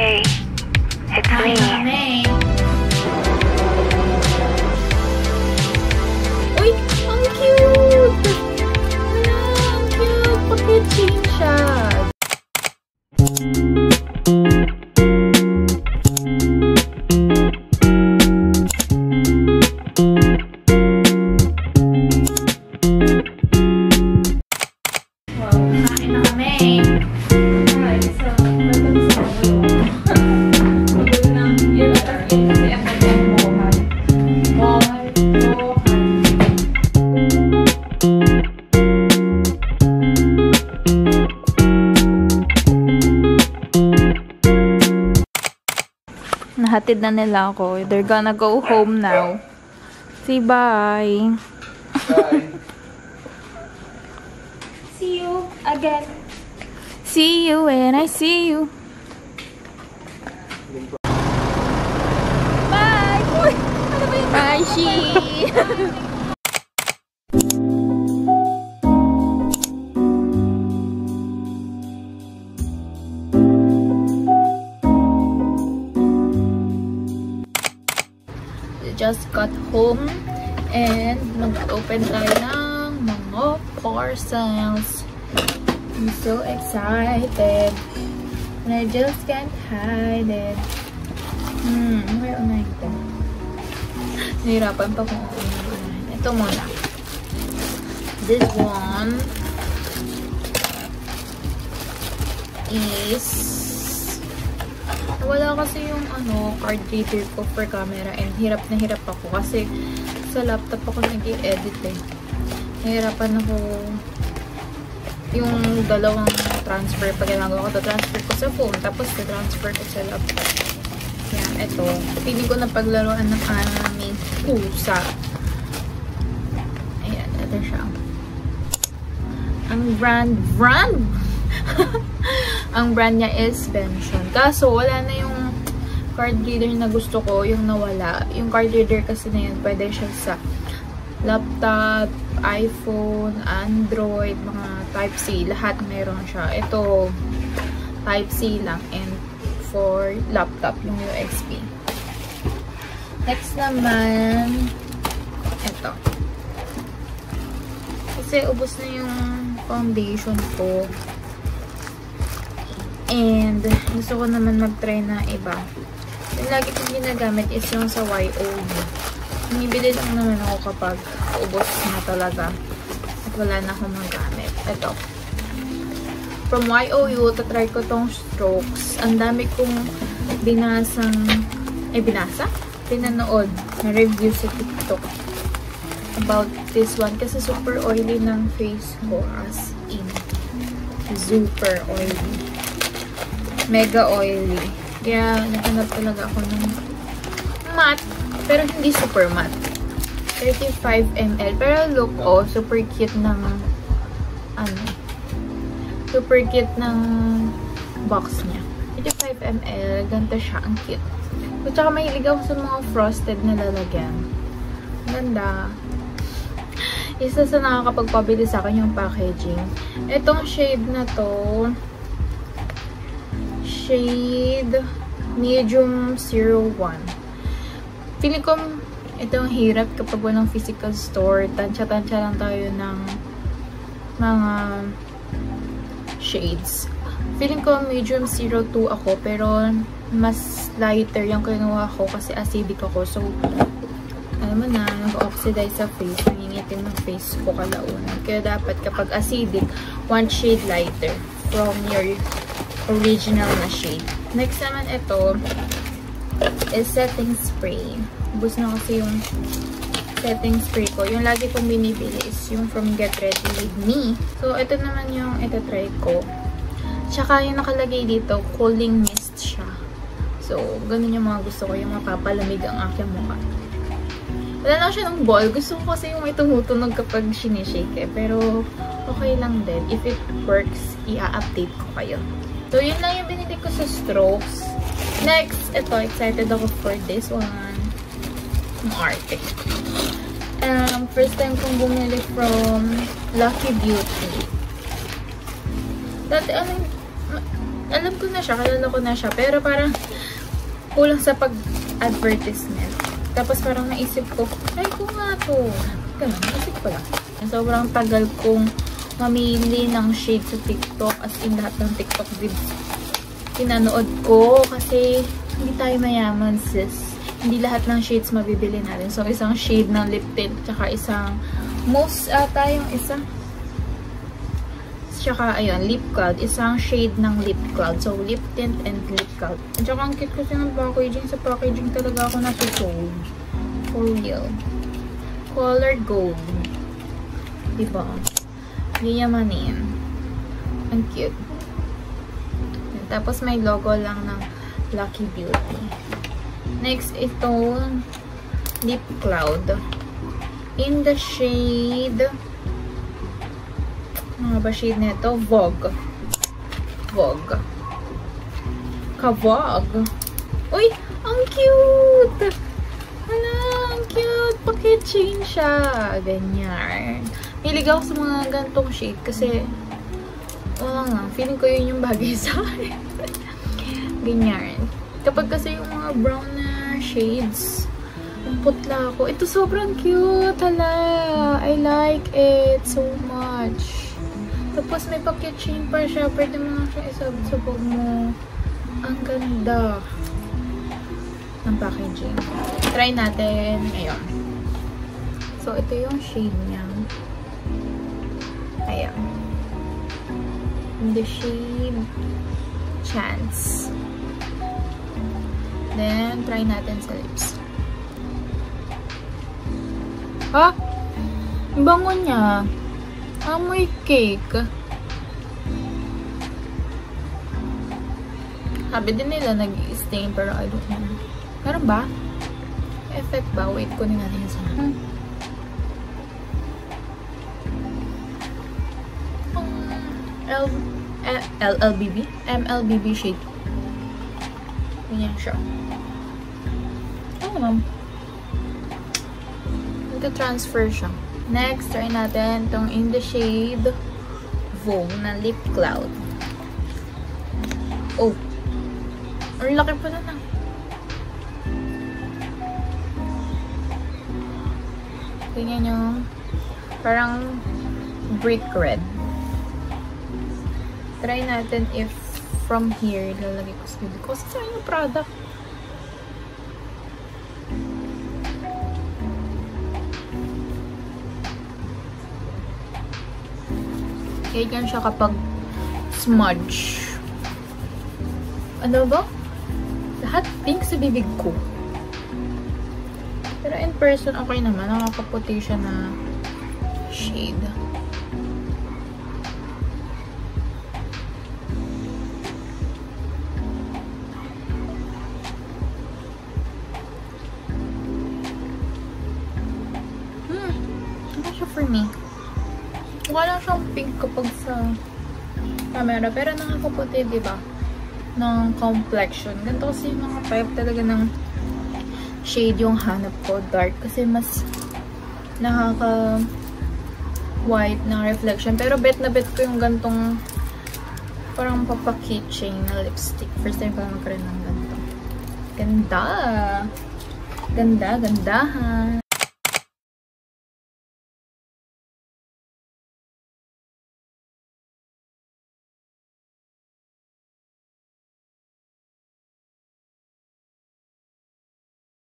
Hey, it's me. Uy, ang cute! Ang cute! Pakitching siya. Nahatid na nila ako. They're gonna go home now. Say bye. Bye. See you again. See you when I see you. Bye! Uy! Ano ba yun? Bye, she! Just got home and mag-open tayo ng mga parcels. I'm so excited and I just can't hide it. Where am I ito? Nahirapan pa kung unahin. Ito muna. This one is wala kasi yung card reader ko for camera and hirap na hirap ako kasi sa laptop ako nag-i-edit eh. Nahirapan ako yung dalawang transfer pag ginagawa ko. Transfer ko sa phone tapos transfer ko sa laptop. Yan, ito. Pili ko na paglaruan ng aming pusa. Ayan, ito siya. Ang brand ang brand niya is Benson. Kaso, wala na yung card reader na gusto ko, yung nawala. Yung card reader kasi na yun, pwede siya sa laptop, iPhone, Android, mga Type-C. Lahat meron siya. Ito, Type-C lang. And for laptop, yung USB. Next naman, ito. Kasi ubos na yung foundation ko. And, gusto ko naman mag-try na iba. Yung lagi kong ginagamit is yung sa YOU. Binibili lang naman ako kapag ubos na talaga. At wala na akong magamit. Ito. From YOU, tatry ko tong Strokes. Ang dami kong pinanood na review sa TikTok about this one. Kasi super oily ng face ko. As in, super oily. Mega oily. Kaya, naghanap talaga ako ng matte. Pero hindi super matte. 35 ml. Pero look, super cute ng super cute ng box niya. 35 ml. Ganito siya. Ang cute. At saka mahilig ako sa mga frosted na lalagyan. Ganda. Isa sa nakakapagpabili sa akin yung packaging. Itong shade na to, shade medium 01. Feeling ko itong hirap kapag walang physical store. Tansya-tansya lang tayo ng mga shades. Feeling ko medium 02 ako, pero mas lighter yung kinuha ko kasi acidic ako. So, alam mo na, nag-oxidize sa face. Nangingitim ng face ko kalaunan. Kaya dapat kapag acidic, one shade lighter from your original na shade. Next naman ito is setting spray. Ubus na kasi yung setting spray ko. Yung lagi kong binibili is yung from Get Ready With Me. So, ito naman yung itatry ko. Tsaka yung nakalagay dito, cooling mist siya. So, ganun yung mga gusto ko. Yung mapapalamig ang aking mukha. Wala lang siya ng ball. Gusto ko kasi yung may tumutunog kapag sinishake eh. Pero, okay lang din. If it works, i-update ko kayo. So, yun lang yung binili ko sa Strokes. Next, ito, excited ako for this one. Arte. First time kong bumili from Lucky Beauty. Dati, alam ko na siya, kilala ko na siya, pero parang kulang sa pag-advertisement. Tapos parang naisip ko, ay ko nga to. Ganun, naisip ko lang. Sobrang tagal kong mamili ng shade sa TikTok, as in lahat ng TikTok vids pinanood ko kasi hindi tayo mayaman, sis. Hindi lahat ng shades mabibili natin. So, isang shade ng lip tint, tsaka isang most ata yung isa. Tsaka, ayun, lip cloud. Isang shade ng lip cloud. So, lip tint and lip cloud. At tsaka, ang cute kasi ng packaging. Sa packaging talaga ako nasusold. For real. Color gold. Diba? Yayamanin. Ang cute. Tapos, may logo lang ng Lucky Beauty. Next, ito, lip cloud. In the shade, ano ba shade nito? Vogue. Vogue. Ka-Vogue. Uy, ang cute! Hala, ang cute! Packaging siya. Ganyan. Hilig ako sa mga gantong shade kasi wala nga, feeling ko yun yung bagay sa akin. Ganyan. Kapag kasi yung mga brown na shades, ang putla ako. Ito sobrang cute. Hala, I like it so much. Tapos may packaging pa siya. Pwede mo nga siya isabog mo. Ang ganda ng packaging. Try natin. Ayun. So, ito yung shade niya. Ayan. The shade Chance. Then, try natin sa lips. Ha? Bango niya. Amoy cake. Sabi din nila nag-stain pero I don't know. Meron ba? Effect ba? Wait, kunin natin yung sana. LLBB? MLBB shade. Ganyan siya. Ano? Nag-transfer siya. Next, try natin itong in the shade Vogue na lip cloud. Oh! Ang laki pala na. Ganyan yung parang brick red. Try natin if from here, lalagay ko sa video ko. Kasi saan yung product? Ganyan siya kapag smudge. Ano ba? Lahat pink sa bibig ko. Pero in person, okay naman. Nakakaputi siya na shade. For me. Mukha lang siyang pink kapag sa camera. Pero nakakaputi, diba? Ng complexion. Ganito kasi yung mga type talaga ng shade yung hanap ko. Dark. Kasi mas nakaka-white na reflection. Pero bet na bet ko yung gantong parang papakitching na lipstick. First time ko lang magkaroon ng ganito. Ganda! Ganda, gandahan!